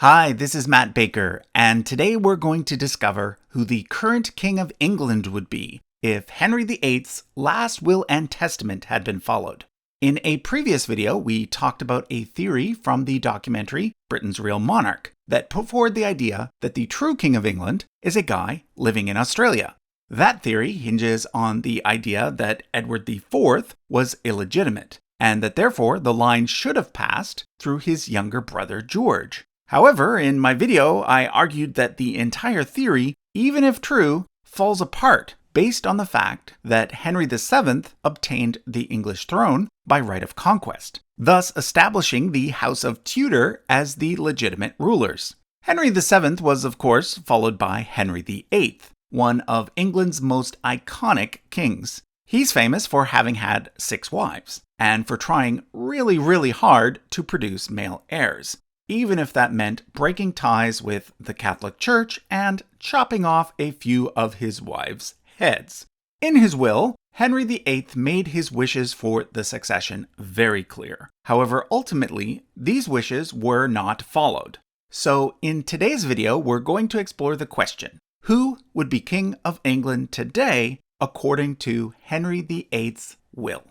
Hi, this is Matt Baker, and today we're going to discover who the current King of England would be if Henry VIII's last will and testament had been followed. In a previous video, we talked about a theory from the documentary Britain's Real Monarch that put forward the idea that the true King of England is a guy living in Australia. That theory hinges on the idea that Edward IV was illegitimate, and that therefore the line should have passed through his younger brother George. However, in my video, I argued that the entire theory, even if true, falls apart based on the fact that Henry VII obtained the English throne by right of conquest, thus establishing the House of Tudor as the legitimate rulers. Henry VII was, of course, followed by Henry VIII, one of England's most iconic kings. He's famous for having had 6 wives, and for trying really hard to produce male heirs, even if that meant breaking ties with the Catholic Church and chopping off a few of his wives' heads. In his will, Henry VIII made his wishes for the succession very clear. However, ultimately, these wishes were not followed. So in today's video, we're going to explore the question, who would be King of England today according to Henry VIII's will?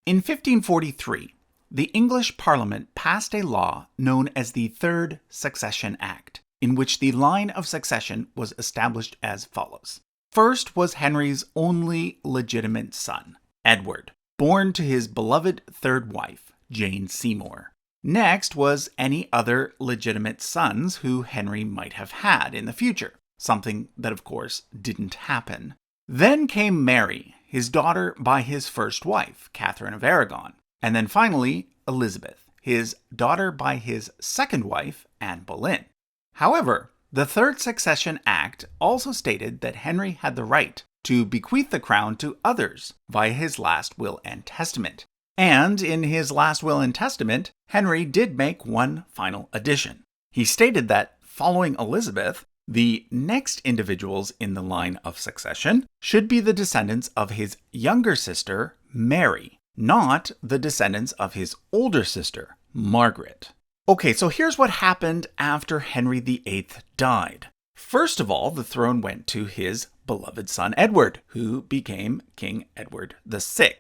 In 1543, the English Parliament passed a law known as the Third Succession Act, in which the line of succession was established as follows. First was Henry's only legitimate son, Edward, born to his beloved third wife, Jane Seymour. Next was any other legitimate sons who Henry might have had in the future, something that of course didn't happen. Then came Mary, his daughter by his first wife, Catherine of Aragon, and then finally Elizabeth, his daughter by his second wife, Anne Boleyn. However, the Third Succession Act also stated that Henry had the right to bequeath the crown to others via his last will and testament. And in his last will and testament, Henry did make one final addition. He stated that following Elizabeth, the next individuals in the line of succession should be the descendants of his younger sister, Mary, not the descendants of his older sister, Margaret. Okay, so here's what happened after Henry VIII died. First of all, the throne went to his beloved son Edward, who became King Edward VI.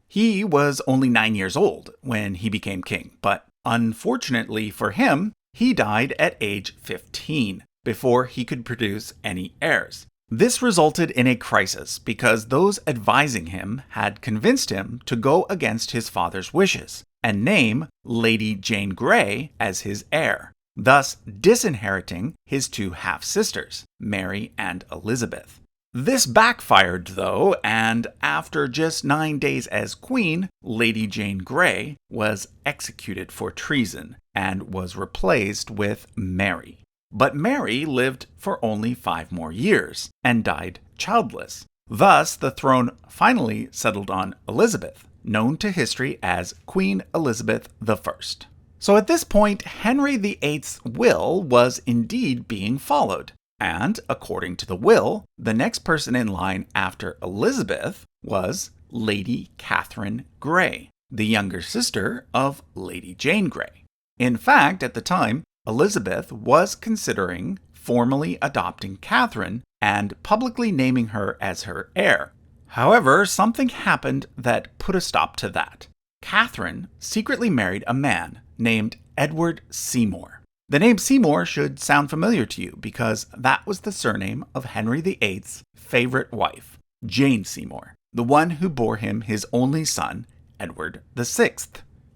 He was only 9 years old when he became king, but unfortunately for him, he died at age 15. Before he could produce any heirs. This resulted in a crisis because those advising him had convinced him to go against his father's wishes and name Lady Jane Grey as his heir, thus disinheriting his 2 half-sisters, Mary and Elizabeth. This backfired though, and after just 9 days as queen, Lady Jane Grey was executed for treason and was replaced with Mary. But Mary lived for only 5 more years and died childless. Thus, the throne finally settled on Elizabeth, known to history as Queen Elizabeth I. So at this point, Henry VIII's will was indeed being followed. And according to the will, the next person in line after Elizabeth was Lady Catherine Grey, the younger sister of Lady Jane Grey. In fact, at the time, Elizabeth was considering formally adopting Catherine and publicly naming her as her heir. However, something happened that put a stop to that. Catherine secretly married a man named Edward Seymour. The name Seymour should sound familiar to you because that was the surname of Henry VIII's favorite wife, Jane Seymour, the one who bore him his only son, Edward VI.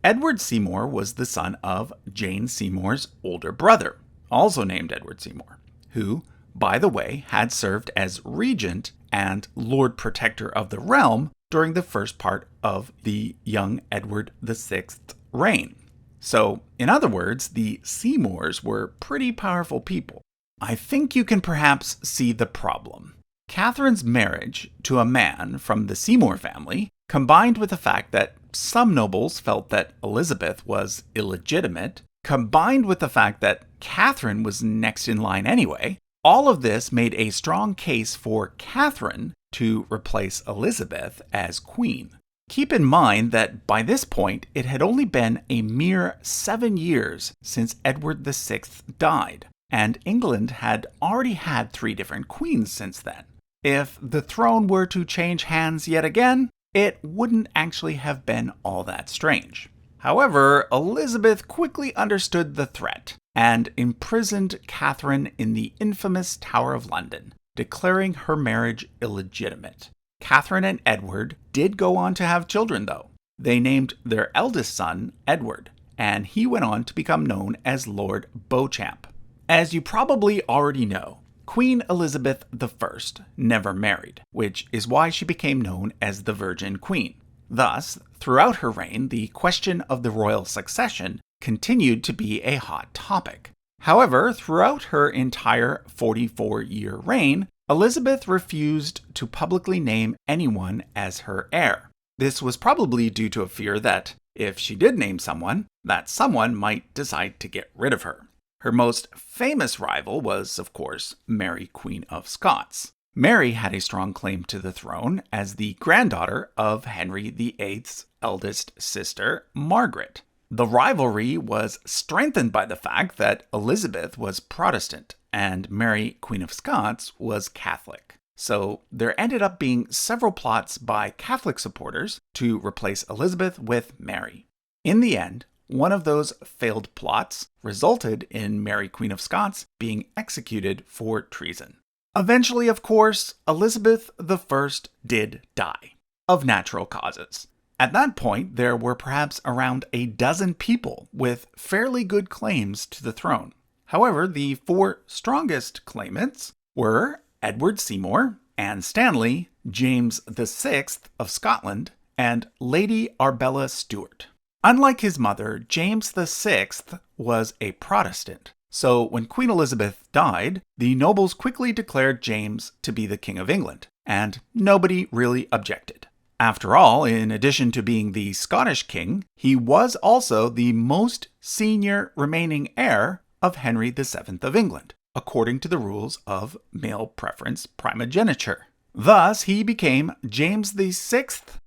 Edward Seymour was the son of Jane Seymour's older brother, also named Edward Seymour, who, by the way, had served as regent and Lord Protector of the realm during the first part of the young Edward VI's reign. So, in other words, the Seymours were pretty powerful people. I think you can perhaps see the problem. Catherine's marriage to a man from the Seymour family, combined with the fact that some nobles felt that Elizabeth was illegitimate, combined with the fact that Catherine was next in line anyway. All of this made a strong case for Catherine to replace Elizabeth as queen. Keep in mind that by this point, it had only been a mere 7 years since Edward VI died, and England had already had 3 different queens since then. If the throne were to change hands yet again, it wouldn't actually have been all that strange. However, Elizabeth quickly understood the threat and imprisoned Catherine in the infamous Tower of London, declaring her marriage illegitimate. Catherine and Edward did go on to have children, though. They named their eldest son Edward, and he went on to become known as Lord Beauchamp. As you probably already know, Queen Elizabeth I never married, which is why she became known as the Virgin Queen. Thus, throughout her reign, the question of the royal succession continued to be a hot topic. However, throughout her entire 44-year reign, Elizabeth refused to publicly name anyone as her heir. This was probably due to a fear that, if she did name someone, that someone might decide to get rid of her. Her most famous rival was, of course, Mary, Queen of Scots. Mary had a strong claim to the throne as the granddaughter of Henry VIII's eldest sister, Margaret. The rivalry was strengthened by the fact that Elizabeth was Protestant and Mary, Queen of Scots, was Catholic. So there ended up being several plots by Catholic supporters to replace Elizabeth with Mary. In the end, one of those failed plots resulted in Mary, Queen of Scots, being executed for treason. Eventually, of course, Elizabeth I did die, of natural causes. At that point, there were perhaps around a dozen people with fairly good claims to the throne. However, the 4 strongest claimants were Edward Seymour, Anne Stanley, James VI of Scotland, and Lady Arbella Stuart. Unlike his mother, James VI was a Protestant. So when Queen Elizabeth died, the nobles quickly declared James to be the King of England, and nobody really objected. After all, in addition to being the Scottish king, he was also the most senior remaining heir of Henry VII of England, according to the rules of male preference primogeniture. Thus, he became James VI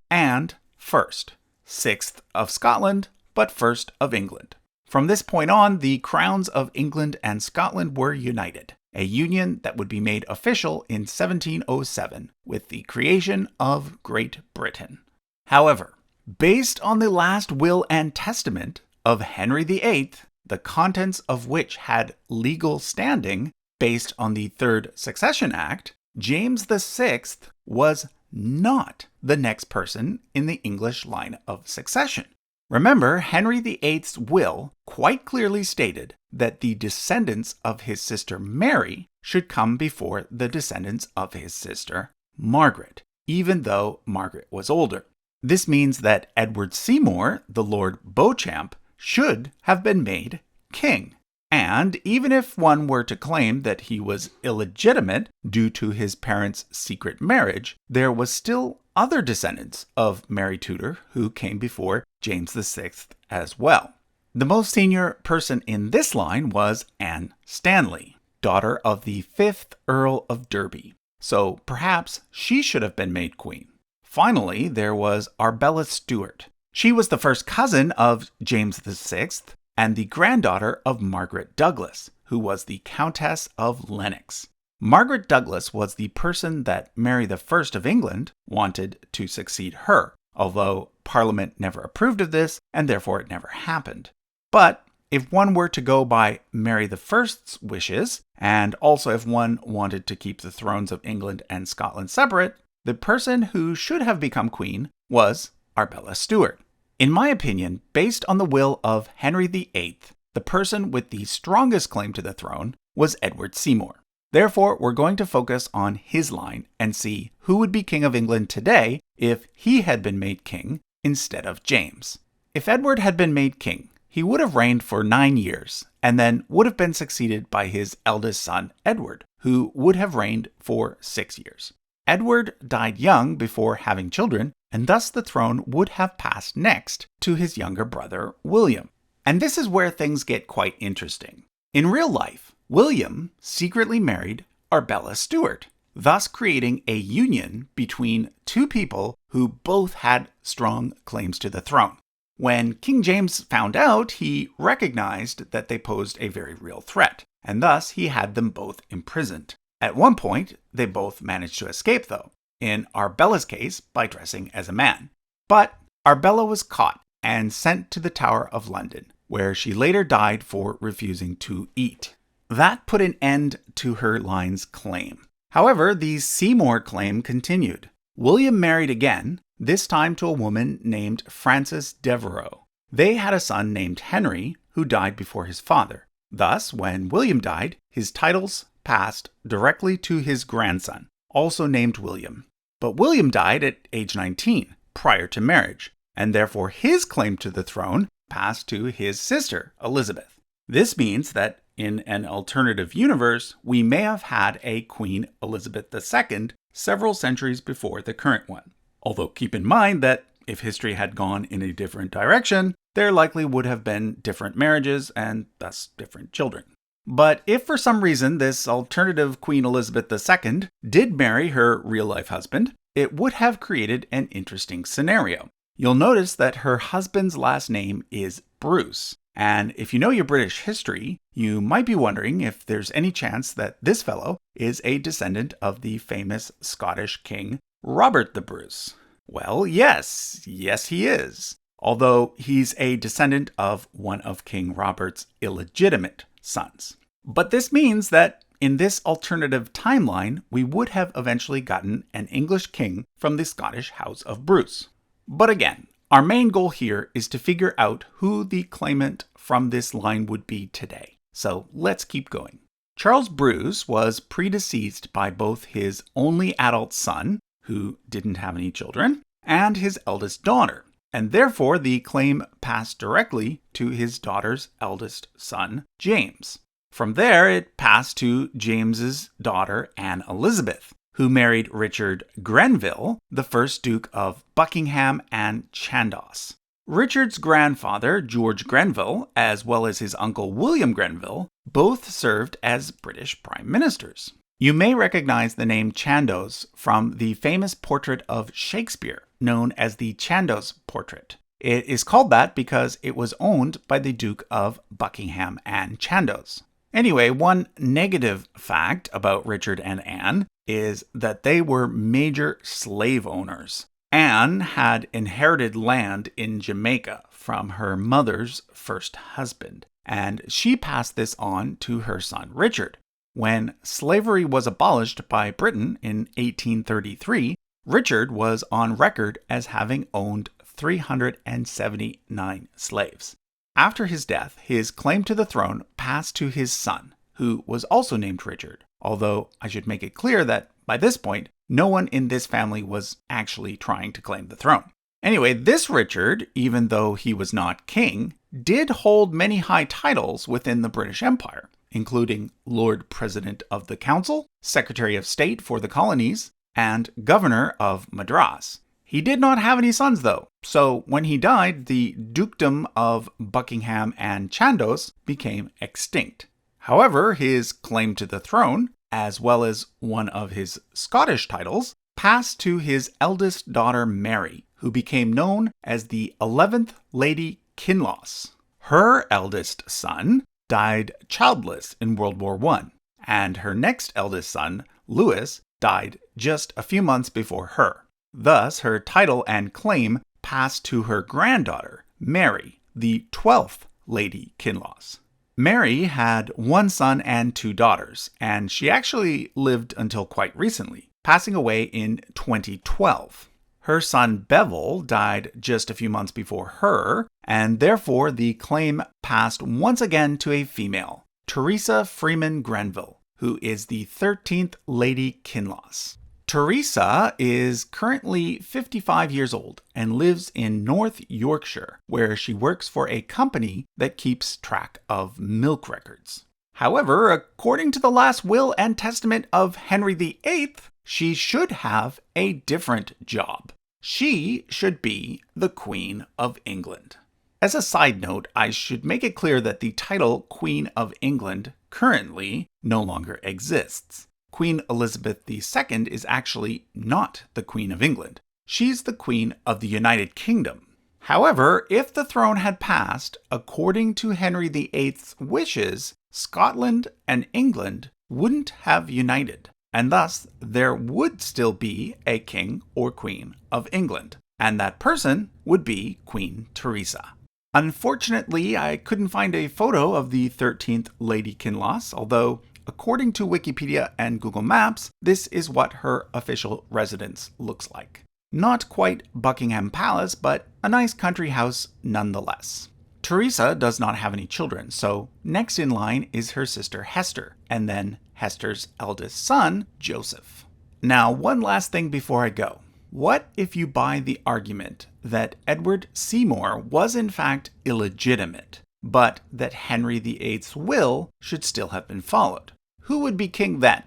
and first, 6th of Scotland, but 1st of England. From this point on, the crowns of England and Scotland were united, a union that would be made official in 1707 with the creation of Great Britain. However, based on the last will and testament of Henry VIII, the contents of which had legal standing based on the Third Succession Act, James VI was not the next person in the English line of succession. Remember, Henry VIII's will quite clearly stated that the descendants of his sister Mary should come before the descendants of his sister Margaret, even though Margaret was older. This means that Edward Seymour, the Lord Beauchamp, should have been made king. And even if one were to claim that he was illegitimate due to his parents' secret marriage, there was still other descendants of Mary Tudor who came before James VI as well. The most senior person in this line was Anne Stanley, daughter of the 5th Earl of Derby, so perhaps she should have been made queen. Finally, there was Arbella Stuart. She was the first cousin of James VI and the granddaughter of Margaret Douglas, who was the Countess of Lennox. Margaret Douglas was the person that Mary I of England wanted to succeed her, although Parliament never approved of this, and therefore it never happened. But if one were to go by Mary I's wishes, and also if one wanted to keep the thrones of England and Scotland separate, the person who should have become queen was Arbella Stuart. In my opinion, based on the will of Henry VIII, the person with the strongest claim to the throne was Edward Seymour. Therefore, we're going to focus on his line and see who would be King of England today if he had been made king instead of James. If Edward had been made king, he would have reigned for 9 years and then would have been succeeded by his eldest son, Edward, who would have reigned for 6 years. Edward died young before having children, and thus the throne would have passed next to his younger brother, William. And this is where things get quite interesting. In real life, William secretly married Arbella Stuart, thus creating a union between two people who both had strong claims to the throne. When King James found out, he recognized that they posed a very real threat, and thus he had them both imprisoned. At one point, they both managed to escape, though, in Arbella's case by dressing as a man. But Arbella was caught and sent to the Tower of London, where she later died for refusing to eat. That put an end to her line's claim. However, the Seymour claim continued. William married again, this time to a woman named Frances Devereux. They had a son named Henry, who died before his father. Thus, when William died, his titles passed directly to his grandson, also named William. But William died at age 19, prior to marriage, and therefore his claim to the throne passed to his sister, Elizabeth. This means that in an alternative universe, we may have had a Queen Elizabeth II several centuries before the current one. Although keep in mind that if history had gone in a different direction, there likely would have been different marriages and thus different children. But if for some reason this alternative Queen Elizabeth II did marry her real-life husband, it would have created an interesting scenario. You'll notice that her husband's last name is Bruce. And if you know your British history, you might be wondering if there's any chance that this fellow is a descendant of the famous Scottish king Robert the Bruce. Well, yes he is. Although he's a descendant of one of King Robert's illegitimate sons. But this means that in this alternative timeline, we would have eventually gotten an English king from the Scottish House of Bruce. But again, our main goal here is to figure out who the claimant from this line would be today. So let's keep going. Charles Bruce was predeceased by both his only adult son, who didn't have any children, and his eldest daughter, and therefore the claim passed directly to his daughter's eldest son, James. From there, it passed to James's daughter, Anne Elizabeth, who married Richard Grenville, the first Duke of Buckingham and Chandos. Richard's grandfather, George Grenville, as well as his uncle William Grenville, both served as British prime ministers. You may recognize the name Chandos from the famous portrait of Shakespeare, known as the Chandos portrait. It is called that because it was owned by the Duke of Buckingham and Chandos. Anyway, one negative fact about Richard and Anne is that they were major slave owners. Anne had inherited land in Jamaica from her mother's first husband, and she passed this on to her son Richard. When slavery was abolished by Britain in 1833, Richard was on record as having owned 379 slaves. After his death, his claim to the throne passed to his son, who was also named Richard, although I should make it clear that by this point, no one in this family was actually trying to claim the throne. Anyway, this Richard, even though he was not king, did hold many high titles within the British Empire, including Lord President of the Council, Secretary of State for the Colonies, and Governor of Madras. He did not have any sons, though, so when he died, the dukedom of Buckingham and Chandos became extinct. However, his claim to the throne, as well as one of his Scottish titles, passed to his eldest daughter Mary, who became known as the 11th Lady Kinloss. Her eldest son died childless in World War I, and her next eldest son, Louis, died just a few months before her. Thus, her title and claim passed to her granddaughter, Mary, the 12th Lady Kinloss. Mary had one son and two daughters, and she actually lived until quite recently, passing away in 2012. Her son Bevil died just a few months before her, and therefore the claim passed once again to a female, Teresa Freeman Grenville, who is the 13th Lady Kinloss. Teresa is currently 55 years old and lives in North Yorkshire, where she works for a company that keeps track of milk records. However, according to the last will and testament of Henry VIII, she should have a different job. She should be the Queen of England. As a side note, I should make it clear that the title Queen of England currently no longer exists. Queen Elizabeth II is actually not the Queen of England. She's the Queen of the United Kingdom. However, if the throne had passed, according to Henry VIII's wishes, Scotland and England wouldn't have united, and thus there would still be a King or Queen of England, and that person would be Queen Teresa. Unfortunately, I couldn't find a photo of the 13th Lady Kinloss, although according to Wikipedia and Google Maps, this is what her official residence looks like. Not quite Buckingham Palace, but a nice country house nonetheless. Teresa does not have any children, so next in line is her sister Hester, and then Hester's eldest son, Joseph. Now, one last thing before I go. What if you buy the argument that Edward Seymour was in fact illegitimate, but that Henry VIII's will should still have been followed? Who would be king then?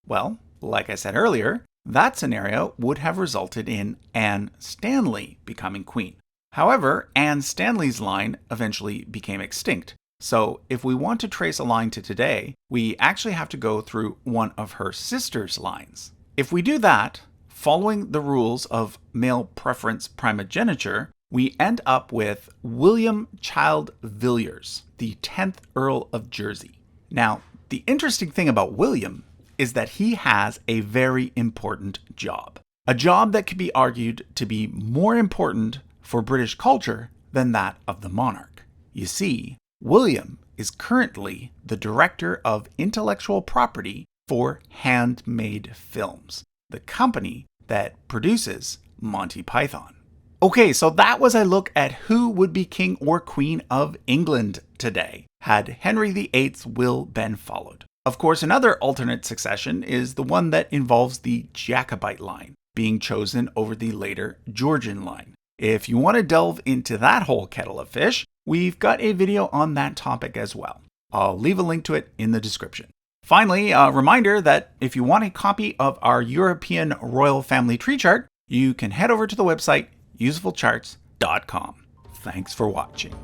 Well, like I said earlier, that scenario would have resulted in Anne Stanley becoming queen. However, Anne Stanley's line eventually became extinct. So if we want to trace a line to today, we actually have to go through one of her sister's lines. If we do that, following the rules of male preference primogeniture, we end up with William Child Villiers, the 10th Earl of Jersey. Now, the interesting thing about William is that he has a very important job. A job that could be argued to be more important for British culture than that of the monarch. You see, William is currently the Director of Intellectual Property for Handmade Films, the company that produces Monty Python. Okay, so that was a look at who would be King or Queen of England today, had Henry VIII's will been followed. Of course, another alternate succession is the one that involves the Jacobite line being chosen over the later Georgian line. If you want to delve into that whole kettle of fish, we've got a video on that topic as well. I'll leave a link to it in the description. Finally, a reminder that if you want a copy of our European royal family tree chart, you can head over to the website usefulcharts.com. Thanks for watching.